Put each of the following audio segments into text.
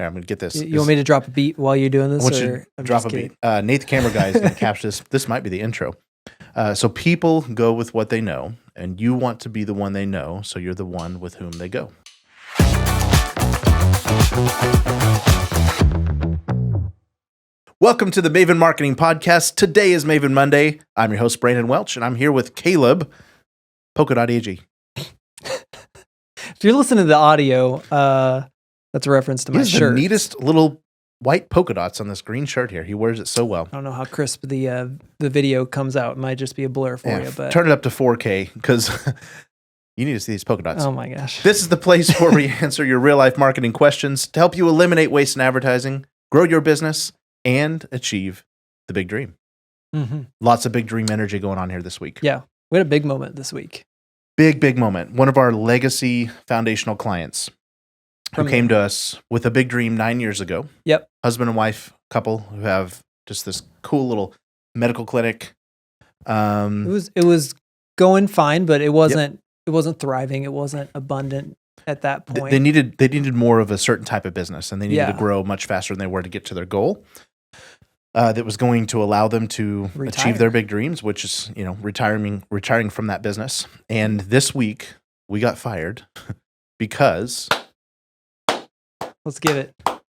Here, I'm going to get this. You want me to drop a beat while you're doing this? I want you to drop a beat. Nate, the camera guy, is going to capture this. This might be the intro. So people go with what they know, and you want to be the one they know, so you're the one with whom they go. Welcome to the Maven Marketing Podcast. Today is Maven Monday. I'm your host, Brandon Welch, and I'm here with Caleb, Polka Dot Agee. If you're listening to the audio, that's a reference to my shirt. The neatest little white polka dots on this green shirt here. He wears it so well. I don't know how crisp the video comes out. It might just be a blur for you. But turn it up to 4K because you need to see these polka dots. Oh my gosh. This is the place where we answer your real-life marketing questions to help you eliminate waste in advertising, grow your business, and achieve the big dream. Mm-hmm. Lots of big dream energy going on here this week. Yeah. We had a big moment this week. Big moment. One of our legacy foundational clients who came to us with a big dream 9 years ago. Yep. Husband and wife couple who have just this cool little medical clinic. It was going fine, but it wasn't thriving. It wasn't abundant at that point. They needed more of a certain type of business, and they needed to grow much faster than they were to get to their goal. That was going to allow them to achieve their big dreams, which is, retiring from that business. And this week we got fired because let's give it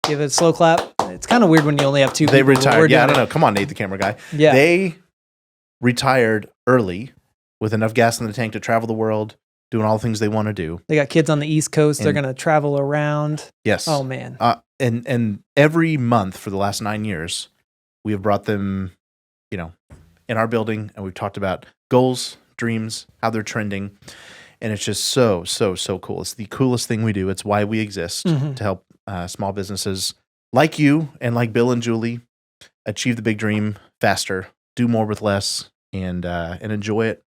a slow clap. It's kind of weird when you only have two people. They retired. Yeah, I don't know. Come on, Nate, the camera guy. Yeah. They retired early with enough gas in the tank to travel the world, doing all the things they want to do. They got kids on the East Coast. They're going to travel around. Yes. Oh, man. And every month for the last 9 years, we have brought them, in our building, and we've talked about goals, dreams, how they're trending. And it's just so cool. It's the coolest thing we do. It's why we exist, to help small businesses like you and like Bill and Julie achieve the big dream faster, do more with less, and enjoy it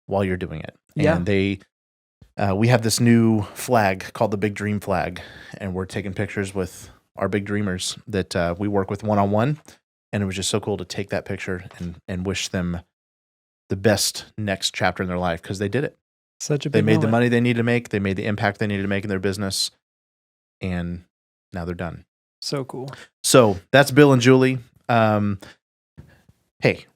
while you're doing it. Yeah. And we have this new flag called the Big Dream Flag, and we're taking pictures with our big dreamers that we work with one-on-one. And it was just so cool to take that picture and wish them the best next chapter in their life, because they did it. They made the money they needed to make. They made the impact they needed to make in their business. And now they're done. So cool. So that's Bill and Julie. Hey,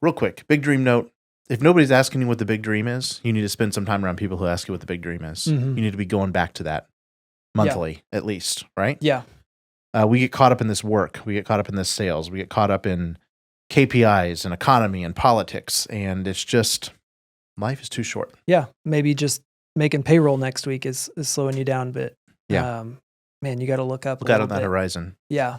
real quick, big dream note. If nobody's asking you what the big dream is, you need to spend some time around people who ask you what the big dream is. Mm-hmm. You need to be going back to that monthly, at least, right? Yeah. We get caught up in this work. We get caught up in this sales. We get caught up in KPIs and economy and politics. And it's just, life is too short. Yeah. Maybe just making payroll next week is slowing you down a bit. Yeah. Man, you got to look out on that horizon. Yeah.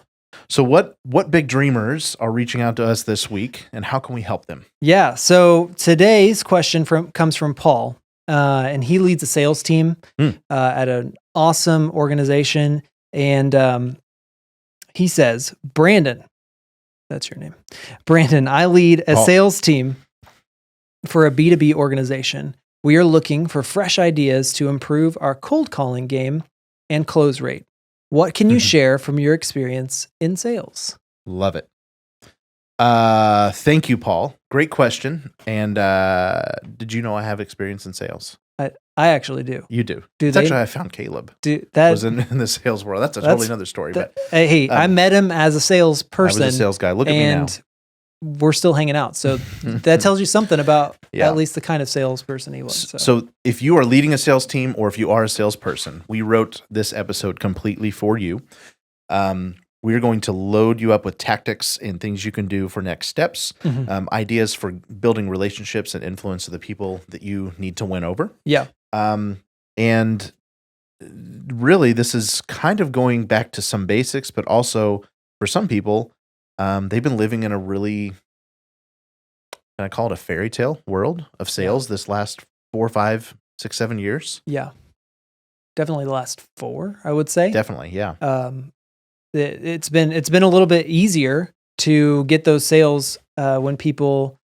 So what big dreamers are reaching out to us this week, and how can we help them? Yeah. So today's question comes from Paul, and he leads a sales team at an awesome organization. And he says, Brandon, that's your name. Brandon, I lead a sales team for a B2B organization. We are looking for fresh ideas to improve our cold calling game and close rate. What can you share from your experience in sales? Love it. Thank you, Paul. Great question. And did you know I have experience in sales? I actually do. You do. It's actually how I found Caleb. That was in the sales world. That's totally another story. Hey, I met him as a salesperson. I was a sales guy. Look at me now. And we're still hanging out. So that tells you something about at least the kind of salesperson he was. So if you are leading a sales team, or if you are a salesperson, we wrote this episode completely for you. We're going to load you up with tactics and things you can do for next steps, ideas for building relationships and influence of the people that you need to win over. Yeah. And really, this is kind of going back to some basics, but also for some people, they've been living in a really, can I call it a fairy tale world of sales this last 4, 5, 6, 7 years? Yeah. Definitely the last 4, I would say. Definitely, yeah. It's been a little bit easier to get those sales when people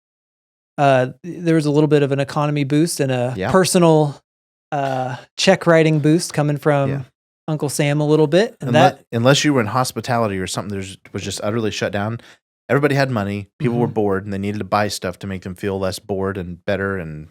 there was a little bit of an economy boost and a personal check writing boost coming from Uncle Sam a little bit. And unless you were in hospitality or something that was just utterly shut down, everybody had money, people were bored, and they needed to buy stuff to make them feel less bored and better and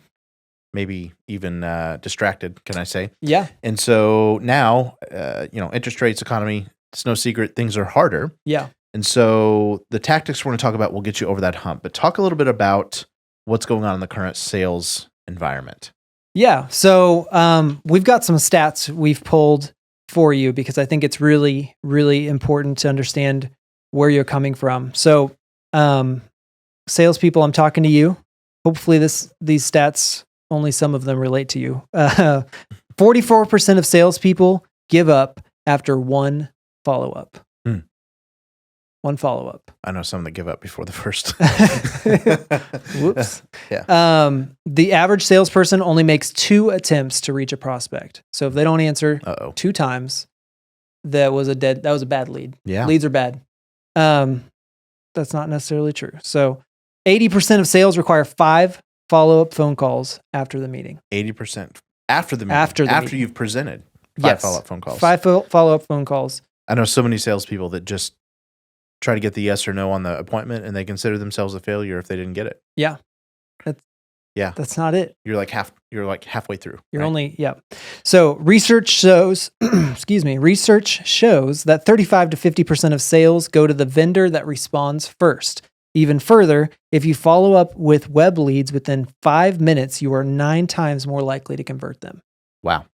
maybe even distracted, can I say? Yeah. And so now, interest rates, economy, it's no secret things are harder. Yeah. And so the tactics we're going to talk about will get you over that hump. But talk a little bit about what's going on in the current sales environment. Yeah. So we've got some stats we've pulled for you because I think it's really, really important to understand where you're coming from. So salespeople, I'm talking to you. Hopefully these stats, only some of them relate to you. 44% of salespeople give up after one follow-up. One follow-up. I know some that give up before the first. Whoops. Yeah. The average salesperson only makes 2 attempts to reach a prospect. So if they don't answer 2 times, that was a bad lead. Yeah. Leads are bad. That's not necessarily true. So 80% of sales require 5 follow-up phone calls after the meeting. 80% after the meeting. After you've presented 5 follow-up phone calls. 5 follow-up phone calls. I know so many salespeople that just try to get the yes or no on the appointment, and they consider themselves a failure if they didn't get it. Yeah. That's not it. You're like halfway through. You're only. So research shows, research shows that 35 to 50% of sales go to the vendor that responds first. Even further, if you follow up with web leads within 5 minutes, you are 9 times more likely to convert them. Wow.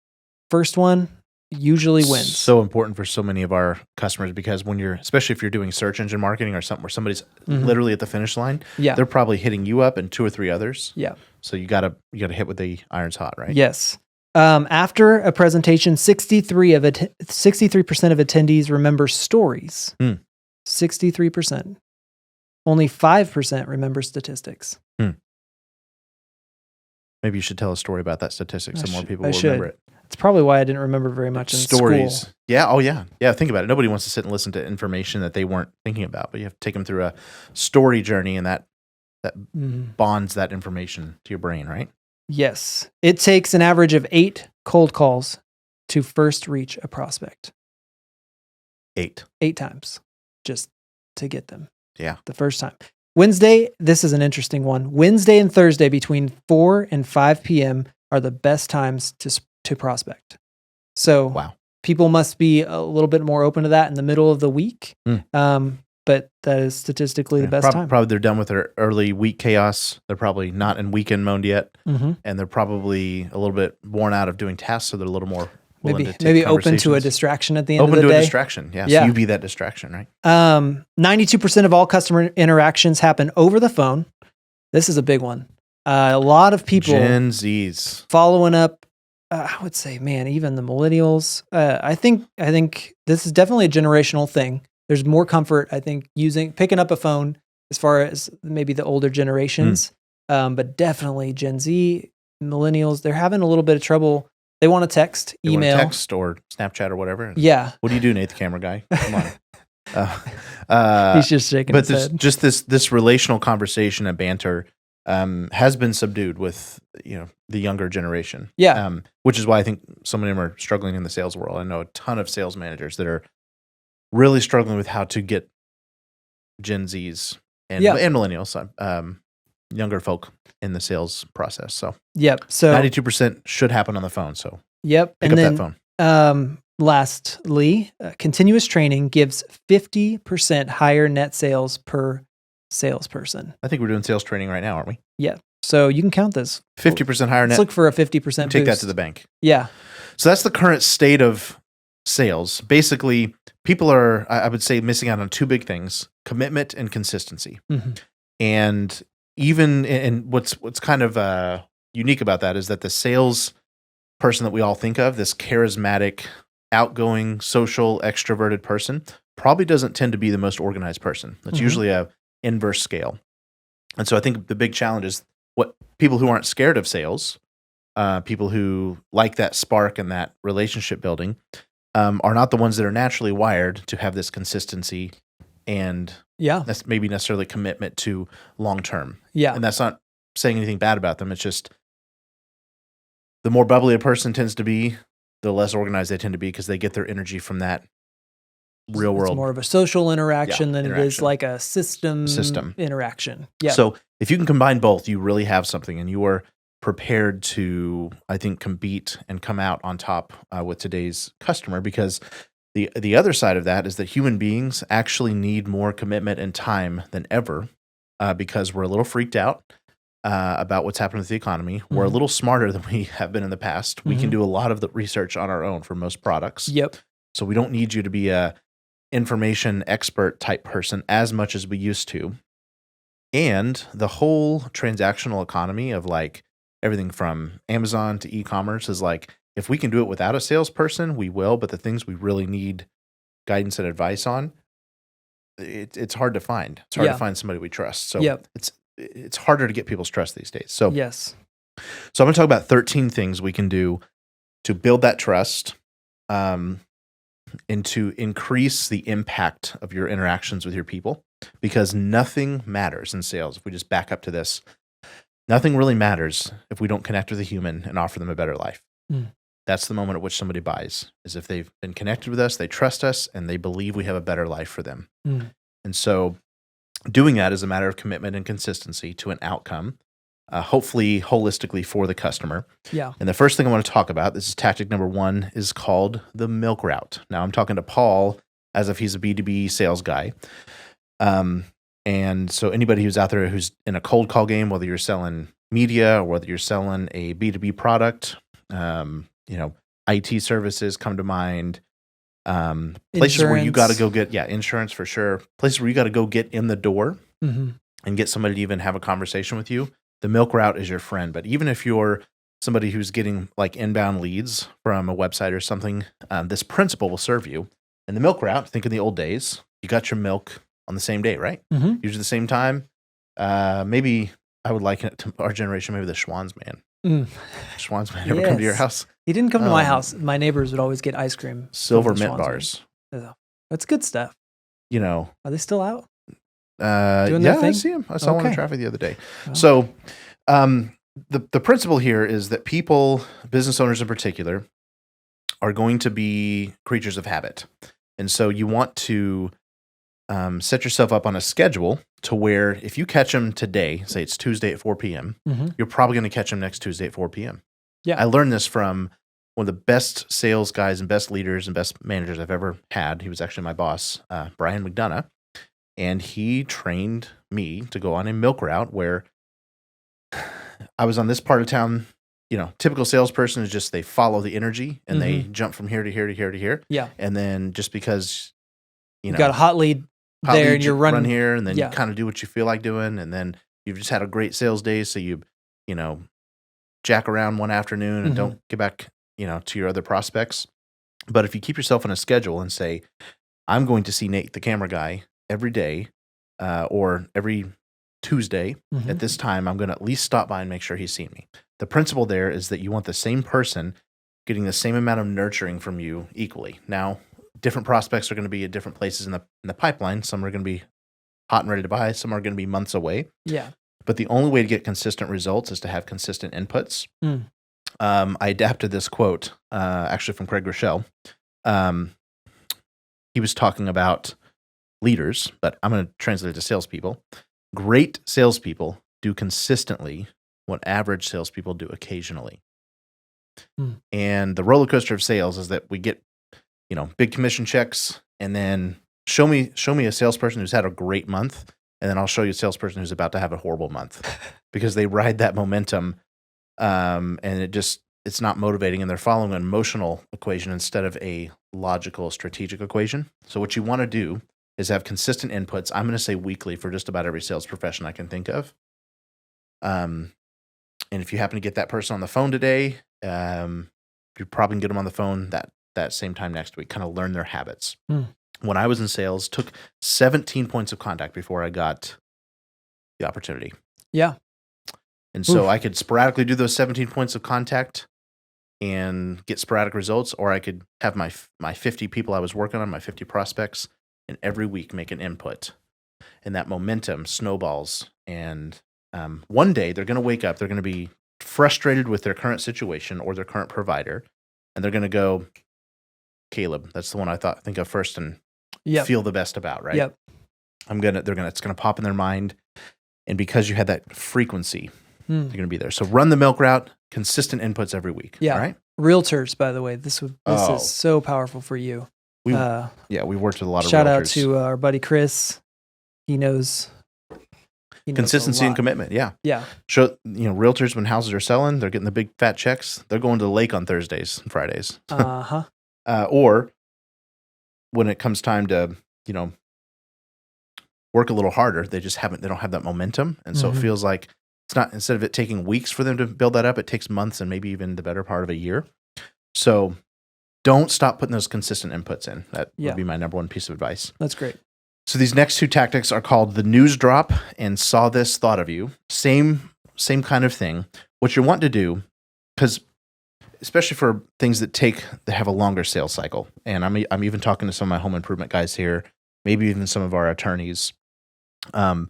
First one usually wins. So important for so many of our customers because especially if you're doing search engine marketing or something where somebody's literally at the finish line, they're probably hitting you up and 2 or 3 others. Yeah. So you gotta hit with the irons hot, right? Yes. After a presentation, 63% of attendees remember stories. 63%. Only 5% remember statistics. Maybe you should tell a story about that statistic so more people will remember it. That's probably why I didn't remember very much in stories. School. Yeah. Oh, yeah. Yeah. Think about it. Nobody wants to sit and listen to information that they weren't thinking about, but you have to take them through a story journey, and that bonds that information to your brain, right? Yes. It takes an average of 8 cold calls to first reach a prospect. 8 times just to get them. Yeah. The first time. Wednesday, this is an interesting one. Wednesday and Thursday between 4 and 5 p.m. are the best times to prospect. So people must be a little bit more open to that in the middle of the week. But that is statistically the best time. Probably they're done with their early week chaos. They're probably not in weekend mode yet. And they're probably a little bit worn out of doing tasks, so they're a little more maybe open to a distraction at the end of the day. Open to a distraction, yeah. So you be that distraction, right? 92% of all customer interactions happen over the phone. This is a big one. A lot of people Gen Zs following up. I would say, man, even the millennials. I think this is definitely a generational thing. There's more comfort, I think, picking up a phone as far as maybe the older generations, but definitely Gen Z, millennials. They're having a little bit of trouble. They want to text, email, text or Snapchat or whatever. Yeah. What do you do, Nate, the camera guy? Come on. He's just shaking his head. But this relational conversation and banter has been subdued with the younger generation. Yeah. Which is why I think so many of them are struggling in the sales world. I know a ton of sales managers that are really struggling with how to get Gen Zs and millennials, younger folk in the sales process. So so 92% should happen on the phone. So pick up that phone. Lastly, continuous training gives 50% higher net sales per salesperson. I think we're doing sales training right now, aren't we? Yeah. So you can count this. 50% higher net. Let's look for a 50% boost. Take that to the bank. Yeah. So that's the current state of sales. Basically, people are, I would say, missing out on 2 big things: commitment and consistency. And even what's kind of unique about that is that the sales person that we all think of, this charismatic, outgoing, social, extroverted person, probably doesn't tend to be the most organized person. That's usually a inverse scale. And so I think the big challenge is what people who aren't scared of sales, people who like that spark and that relationship building, are not the ones that are naturally wired to have this consistency and that's maybe necessarily commitment to long term. Yeah. And that's not saying anything bad about them. It's just the more bubbly a person tends to be, the less organized they tend to be because they get their energy from that real world. It's more of a social interaction than it is like a system interaction. Yeah. So if you can combine both, you really have something, and you are prepared to, I think, compete and come out on top with today's customer, because The other side of that is that human beings actually need more commitment and time than ever because we're a little freaked out about what's happening with the economy. We're a little smarter than we have been in the past. We can do a lot of the research on our own for most products. Yep. So we don't need you to be a information expert type person as much as we used to. And the whole transactional economy of like everything from Amazon to e-commerce is like, if we can do it without a salesperson, we will. But the things we really need guidance and advice on, it's hard to find. It's hard to find somebody we trust. So it's harder to get people's trust these days. So yes. So I'm going to talk about 13 things we can do to build that trust, and to increase the impact of your interactions with your people, because nothing matters in sales. If we just back up to this, nothing really matters if we don't connect with a human and offer them a better life. That's the moment at which somebody buys, is if they've been connected with us, they trust us, and they believe we have a better life for them. And so doing that is a matter of commitment and consistency to an outcome, hopefully holistically for the customer. Yeah. And the first thing I want to talk about, this is tactic number 1, is called the milk route. Now I'm talking to Paul as if he's a B2B sales guy. And so anybody who's out there who's in a cold call game, whether you're selling media or whether you're selling a B2B product, IT services come to mind. Places Insurance. where you got to go get, insurance for sure. Places where you got to go get in the door and get somebody to even have a conversation with you. The milk route is your friend. But even if you're somebody who's getting like inbound leads from a website or something, this principle will serve you. And the milk route, think in the old days, you got your milk on the same day, right? Usually the same time. Maybe I would liken it to our generation, maybe the Schwann's man. Schwann's man ever come to your house? He didn't come to my house. My neighbors would always get ice cream. Silver mint bars. That's good stuff. Are they still out? Doing their thing? I see them. I saw one in traffic the other day. Oh. So the principle here is that people, business owners in particular, are going to be creatures of habit. And so you want to set yourself up on a schedule to where if you catch them today, say it's Tuesday at 4 p.m., you're probably going to catch them next Tuesday at 4 p.m. Yeah. I learned this from one of the best sales guys and best leaders and best managers I've ever had. He was actually my boss, Brian McDonough, and he trained me to go on a milk route where I was on this part of town. Typical salesperson is just they follow the energy and they jump from here to here to here to here. Yeah. And then just because you got a hot lead there and you're running run here, and then you kind of do what you feel like doing, and then you've just had a great sales day, so you jack around one afternoon and don't get back to your other prospects. But if you keep yourself on a schedule and say, I'm going to see Nate the camera guy every day, or every Tuesday at this time, I'm going to at least stop by and make sure he's seen me. The principle there is that you want the same person getting the same amount of nurturing from you equally. Now, different prospects are going to be at different places in the pipeline. Some are going to be hot and ready to buy. Some are going to be months away. Yeah. But the only way to get consistent results is to have consistent inputs. I adapted this quote actually from Craig Rochelle. He was talking about leaders, but I'm going to translate it to salespeople. Great salespeople do consistently what average salespeople do occasionally. And the roller coaster of sales is that we get big commission checks, and then show me a salesperson who's had a great month, and then I'll show you a salesperson who's about to have a horrible month, because they ride that momentum, and it's not motivating, and they're following an emotional equation instead of a logical, strategic equation. So what you want to do is have consistent inputs. I'm going to say weekly for just about every sales profession I can think of. And if you happen to get that person on the phone today, you probably can get them on the phone that same time next week, kind of learn their habits. When I was in sales, took 17 points of contact before I got the opportunity. Yeah. And so I could sporadically do those 17 points of contact and get sporadic results, or I could have my 50 people I was working on, my 50 prospects, and every week make an input. And that momentum snowballs. And one day they're going to wake up, they're going to be frustrated with their current situation or their current provider, and they're going to go, Caleb, that's the one I think of first and feel the best about, right? Yep. It's gonna pop in their mind, and because you had that frequency, they're gonna be there. So run the milk route, consistent inputs every week. Yeah. Right. Realtors, by the way, this is so powerful for you. We worked with a lot of shout realtors. out to our buddy Chris. He knows Consistency and commitment. Yeah. Yeah. Realtors, when houses are selling, they're getting the big fat checks. They're going to the lake on Thursdays and Fridays. Or when it comes time to, work a little harder, they don't have that momentum. And so it feels like it's not, instead of it taking weeks for them to build that up, it takes months and maybe even the better part of a year. So don't stop putting those consistent inputs in. That would be my number one piece of advice. That's great. So these next two tactics are called the news drop and saw this, thought of you. Same kind of thing. What you want to do, because especially for things that have a longer sales cycle, and I'm even talking to some of my home improvement guys here, maybe even some of our attorneys. Not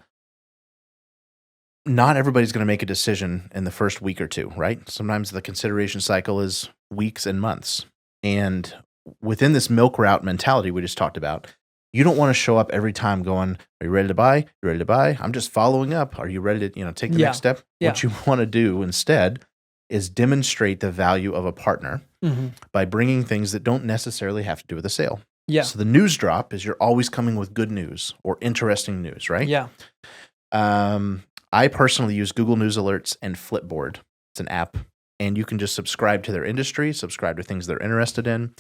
everybody's going to make a decision in the first week or two, right? Sometimes the consideration cycle is weeks and months. And within this milk route mentality we just talked about, you don't want to show up every time going, are you ready to buy? You ready to buy? I'm just following up. Are you ready to, take the next step? Yeah. What you want to do instead is demonstrate the value of a partner by bringing things that don't necessarily have to do with a sale. Yeah. So the news drop is you're always coming with good news or interesting news, right? Yeah. I personally use Google News Alerts and Flipboard. It's an app, and you can just subscribe to their industry, subscribe to things they're interested in.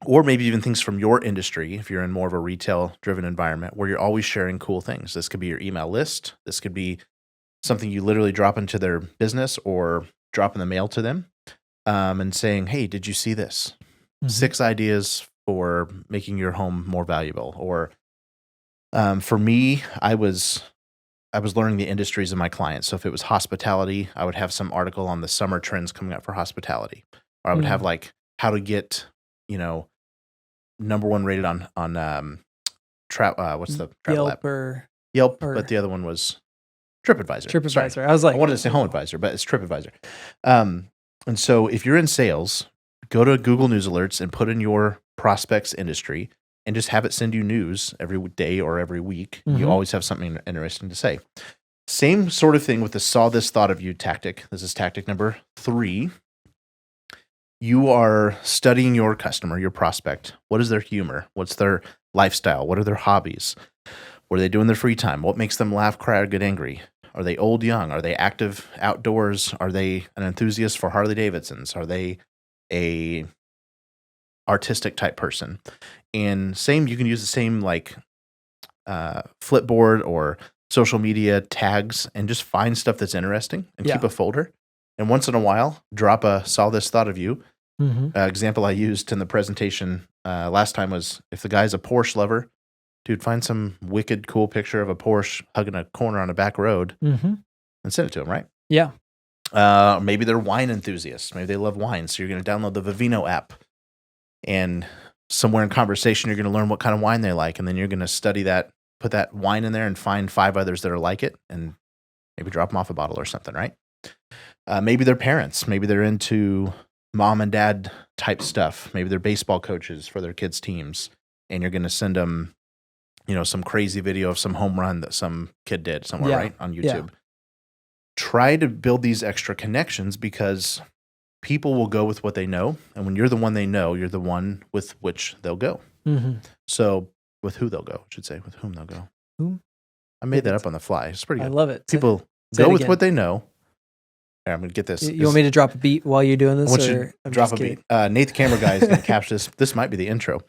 Or maybe even things from your industry if you're in more of a retail-driven environment where you're always sharing cool things. This could be your email list. This could be something you literally drop into their business or drop in the mail to them and saying, hey, did you see this? 6 ideas for making your home more valuable. Or for me, I was learning the industries of my clients. So if it was hospitality, I would have some article on the summer trends coming up for hospitality. Or I would have like how to get number one rated on what's the travel app? Yelp, but the other one was TripAdvisor. Sorry. I wanted to say HomeAdvisor, but it's TripAdvisor. And so if you're in sales, go to Google News Alerts and put in your prospect's industry and just have it send you news every day or every week. You always have something interesting to say. Same sort of thing with the saw this, thought of you tactic. This is tactic number 3. You are studying your customer, your prospect. What is their humor? What's their lifestyle? What are their hobbies? What do they do in their free time? What makes them laugh, cry, or get angry? Are they old, young? Are they active outdoors? Are they an enthusiast for Harley Davidsons? Are they a artistic type person? And you can use the same Flipboard or social media tags and just find stuff that's interesting and keep a folder. And once in a while, drop a saw this, thought of you. Example I used in the presentation last time was if the guy's a Porsche lover, dude, find some wicked cool picture of a Porsche hugging a corner on a back road and send it to him, right? Yeah. Maybe they're wine enthusiasts. Maybe they love wine. So you're going to download the Vivino app. And somewhere in conversation, you're going to learn what kind of wine they like. And then you're going to study that, put that wine in there and find 5 others that are like it and maybe drop them off a bottle or something, right? Maybe they're parents. Maybe they're into mom and dad type stuff. Maybe they're baseball coaches for their kids' teams. And you're going to send them, some crazy video of some home run that some kid did somewhere, right? On YouTube. Try to build these extra connections because people will go with what they know. And when you're the one they know, you're the one with which they'll go. So with who they'll go, I should say, with whom they'll go. Whom? I made that up on the fly. It's pretty good. I love it. People go with what they know. Here, I'm going to get this. You want me to drop a beat while you're doing this? I want you to drop a beat. Nate, the camera guy, is going to capture this. This might be the intro.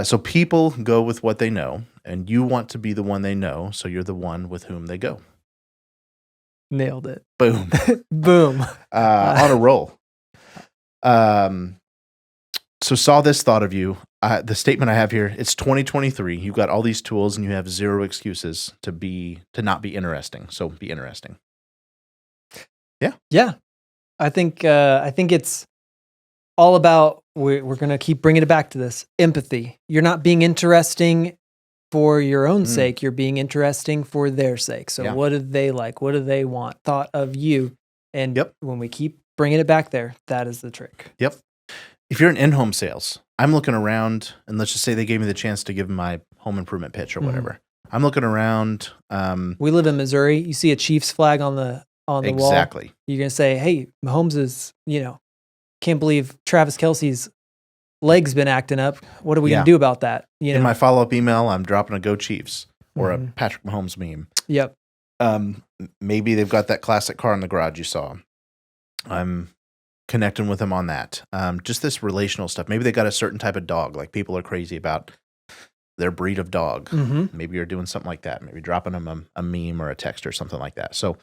So people go with what they know, and you want to be the one they know, so you're the one with whom they go. Nailed it. Boom. Boom. On a roll. So saw this, thought of you. The statement I have here, it's 2023. You've got all these tools, and you have 0 excuses to not be interesting. So be interesting. Yeah. I think it's all about, we're going to keep bringing it back to this, empathy. You're not being interesting for your own sake. You're being interesting for their sake. So what do they like? What do they want? Thought of you. And when we keep bringing it back there, that is the trick. Yep. If you're in in-home sales, I'm looking around, and let's just say they gave me the chance to give my home improvement pitch or whatever. I'm looking around. We live in Missouri. You see a Chiefs flag on the wall. Exactly. You're going to say, hey, Mahomes is, can't believe Travis Kelce's leg's been acting up. What are we Yeah. going to do about that? You know? In my follow-up email, I'm dropping a Go Chiefs or a Mhm. Patrick Mahomes meme. Yep. Maybe they've got that classic car in the garage you saw. I'm connecting with them on that. Just this relational stuff. Maybe they got a certain type of dog. Like people are crazy about their breed of dog. Mhm. Maybe you're doing something like that. Maybe dropping them a meme or a text or something like that. So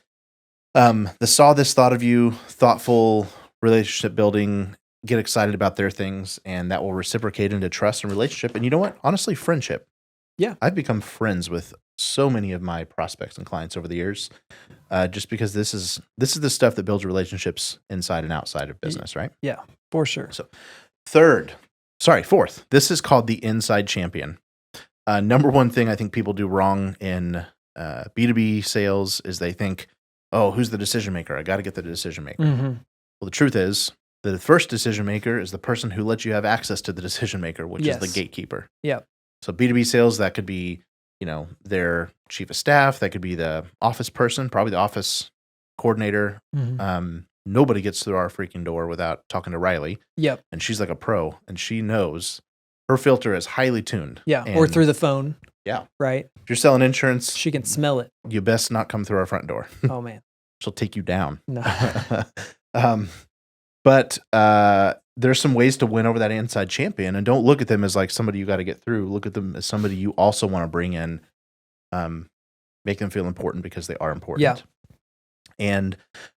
the saw this thought of you, thoughtful relationship building, get excited about their things, and that will reciprocate into trust and relationship. And you know what? Honestly, friendship. Yeah. I've become friends with so many of my prospects and clients over the years, just because this is the stuff that builds relationships inside and outside of business, right? Yeah, for sure. So fourth. This is called the inside champion. Number one thing I think people do wrong in B2B sales is they think, oh, who's the decision maker? I got to get the decision maker. Mhm. Well, the truth is the first decision maker is the person who lets you have access to the decision maker, which is the Yes. gatekeeper. Yep. So B2B sales, that could be, their chief of staff. That could be the office person, probably the office coordinator. Mhm. Nobody gets through our freaking door without talking to Riley. Yep. And she's like a pro, and she knows her filter is highly tuned. Yeah. And Or through the phone. Yeah. Right. If you're selling insurance, She can smell it. you best not come through our front door. Oh man. She'll take you down. No. But there's some ways to win over that inside champion, and don't look at them as like somebody you got to get through. Look at them as somebody you also want to bring in, make them feel important because they are important. Yeah. And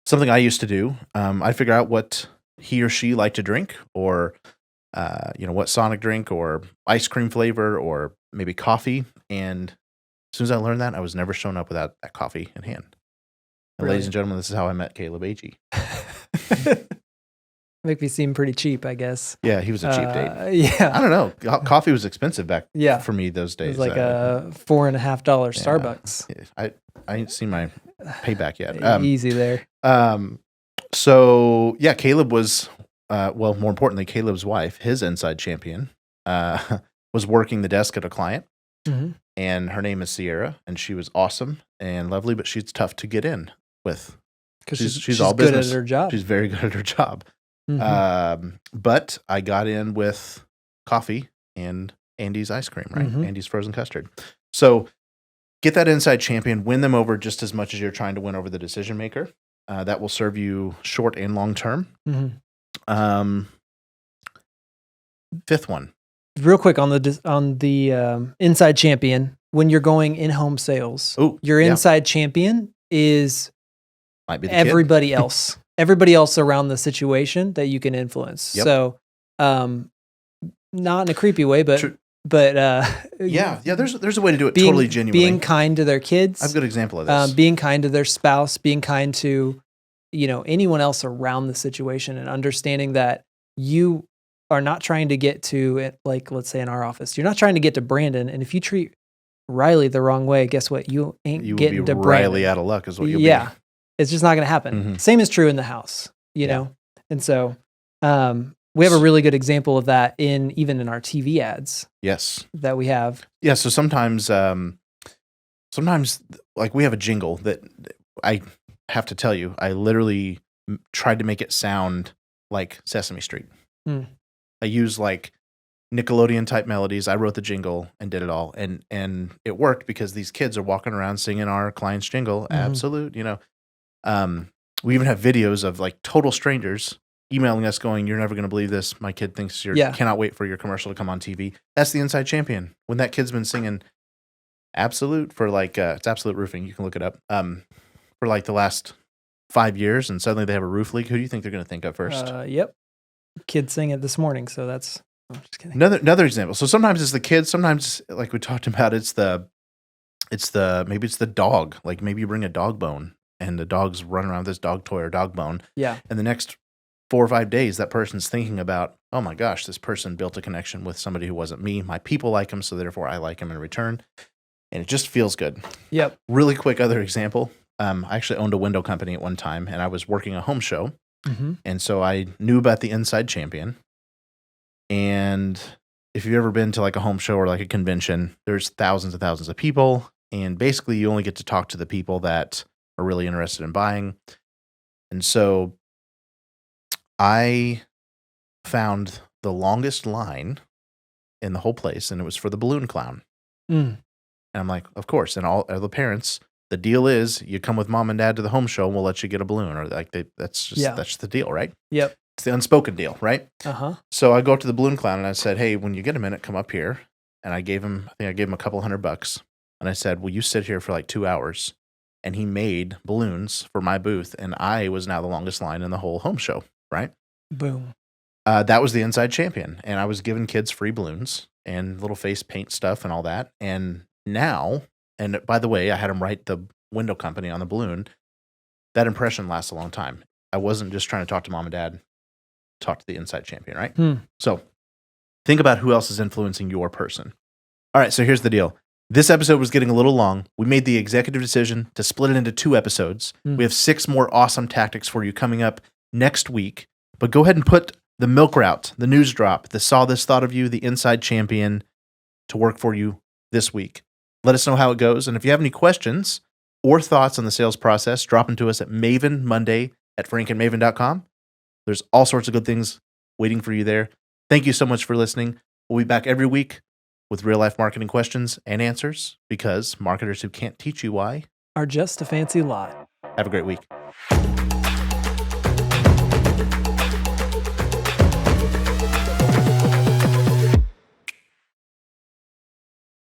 something I used to do, I figure out what he or she liked to drink, or what Sonic drink, or ice cream flavor, or maybe coffee. And as soon as I learned that, I was never showing up without that coffee in hand. And ladies and gentlemen, this is how I met Caleb Agee. Make me seem pretty cheap, I guess. Yeah, he was a cheap date. Yeah. I don't know. Coffee was expensive back Yeah. for me those It days. was like a $4.50 Starbucks. I ain't seen my payback yet. Easy there. So yeah, Caleb was, more importantly, Caleb's wife, his inside champion, was working the desk at a client, Mm-hmm. and her name is Sierra, and she was awesome and lovely, but she's tough to get in with. Because She's all good business. at her job. She's very good at her job. Mhm. But I got in with coffee and Andy's ice cream, right? Mhm. Andy's frozen custard. So get that inside champion, win them over just as much as you're trying to win over the decision maker. That will serve you short and long term. Mhm. Fifth one. Real quick on the inside champion. When you're going in-home sales, your inside champion is Might be the everybody else. Everybody else around the situation that you can influence. Yep. So, not in a creepy way, but True. yeah. There's a way to do it totally genuinely. Being kind to their kids. I have a good example of this. Being kind to their spouse, being kind to, anyone else around the situation, and understanding that you are not trying to get to it. Like, let's say in our office, you're not trying to get to Brandon. And if you treat Riley the wrong way, guess what? You ain't you will getting be to Riley Brandon. out of luck is what you'll be. Yeah. It's just not going to happen. Mhm. Same is true in the house, you know? And so, we have a really good example of that even in our TV ads Yes. that we have. Yeah. So sometimes like we have a jingle that I have to tell you, I literally tried to make it sound like Sesame Street. Hmm. I use like Nickelodeon type melodies. I wrote the jingle and did it all. And it worked because these kids are walking around singing our client's jingle. Mhm. Absolute, we even have videos of like total strangers emailing us going, "You're never going to believe this. My kid thinks cannot wait for your commercial to come on TV." That's the inside champion. When that kid's been singing Absolute for like, it's Absolute Roofing. You can look it up. For like the last 5 years, and suddenly they have a roof leak. Who do you think they're going to think of first? Yep. Kid sang it this morning. So that's, I'm just kidding. Another example. So sometimes it's the kids. Sometimes, like we talked about, maybe it's the dog. Like maybe you bring a dog bone, and the dog's running around with this dog toy or dog bone. Yeah. And the next 4 or 5 days, that person's thinking about, oh my gosh, this person built a connection with somebody who wasn't me. My people like him, so therefore I like him in return. And it just feels good. Yep. Really quick other example. I actually owned a window company at one time, and I was working a home show. Mm-hmm. And so I knew about the inside champion. And if you've ever been to like a home show or like a convention, there's thousands and thousands of people. And basically you only get to talk to the people that are really interested in buying. And so I found the longest line in the whole place, and it was for the balloon clown. Mm. And I'm like, of course. And all the parents, the deal is you come with mom and dad to the home show and we'll let you get a balloon. Or like that's just the deal, right? Yep. It's the unspoken deal, right? Uh-huh. So I go up to the balloon clown and I said, hey, when you get a minute, come up here. And I gave him a couple $100. And I said, will you sit here for like 2 hours? And he made balloons for my booth. And I was now the longest line in the whole home show, right? Boom. That was the inside champion. And I was giving kids free balloons and little face paint stuff and all that. And now, and by the way, I had him write the window company on the balloon. That impression lasts a long time. I wasn't just trying to talk to mom and dad, talk to the inside champion, right? So think about who else is influencing your person. All right, so here's the deal. This episode was getting a little long. We made the executive decision to split it into 2 episodes. We have 6 more awesome tactics for you coming up next week. But go ahead and put the milk route, the news drop, the saw this thought of you, the inside champion to work for you this week. Let us know how it goes. And if you have any questions or thoughts on the sales process, drop them to us at mavenmonday@frankandmaven.com. There's all sorts of good things waiting for you there. Thank you so much for listening. We'll be back every week with real-life marketing questions and answers because marketers who can't teach you why are just a fancy lot. Have a great week.